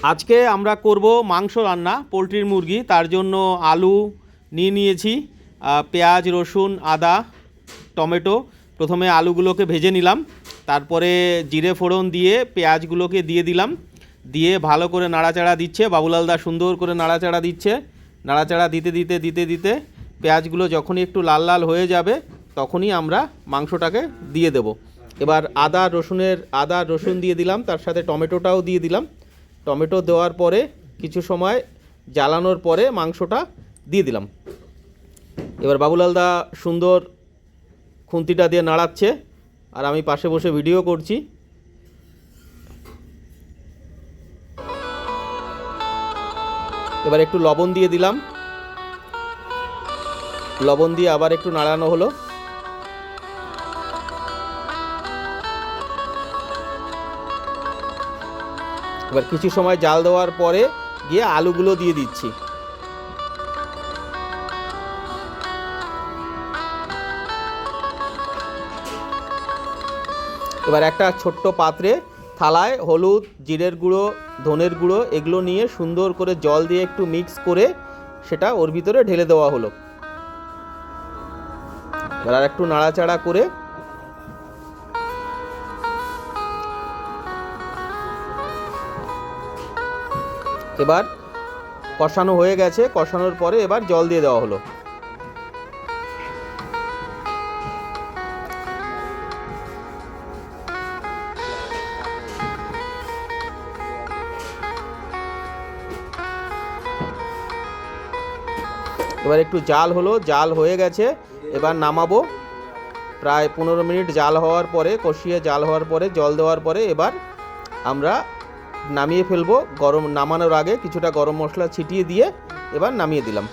আজকে আমরা করব মাংস রান্না, পোলট্রির মুরগি। তার জন্য আলু নিয়েছি, পেঁয়াজ, রসুন, আদা, টমেটো। প্রথমে আলুগুলোকে ভেজে নিলাম, তারপরে জিরে ফোড়ন দিয়ে পেঁয়াজগুলোকে দিয়ে দিলাম, দিয়ে ভালো করে নাড়াচাড়া দিচ্ছে বাবুলালদা, সুন্দর করে নাড়াচাড়া দিচ্ছে। নাড়াচাড়া দিতে দিতে দিতে দিতে পেঁয়াজগুলো যখনই একটু লাল লাল হয়ে যাবে তখনই আমরা মাংসটাকে দিয়ে দেব। এবার আদা রসুন দিয়ে দিলাম, তার সাথে টমেটোটাও দিয়ে দিলাম। টমেটো দেওয়ার পরে কিছু সময় জ্বালানোর পরে মাংসটা দিয়ে দিলাম। এবার বাবুলালদা সুন্দর খুন্তিটা দিয়ে নাড়াচ্ছে, আর আমি পাশে বসে ভিডিও করছি। এবার একটু লবণ দিয়ে দিলাম, লবণ দিয়ে আবার একটু নাড়ানো হলো। এবার কিছু সময় জাল দেওয়ার পরে গিয়ে আলুগুলো দিয়ে দিচ্ছি। এবার একটা ছোট্ট পাত্রে থালায় হলুদ, জিরের গুঁড়ো, ধনের গুঁড়ো এগুলো নিয়ে সুন্দর করে জল দিয়ে একটু মিক্স করে সেটা ওর ভিতরে ঢেলে দেওয়া হলো। এবার আর একটু নাড়াচাড়া করে এবার কষানো হয়ে গেছে। কষানোর পরে এবার জল দিয়ে দেওয়া হলো। এবার একটু জাল হলো, জাল হয়ে গেছে, এবার নামাবো। প্রায় 15 মিনিট জাল হওয়ার পরে, কষিয়ে জাল হওয়ার পরে, জল দেওয়ার পরে এবার আমরা নামিয়ে ফেলবো। নামানোর আগে কিছুটা গরম মশলা ছিটিয়ে দিয়ে এবার নামিয়ে দিলাম।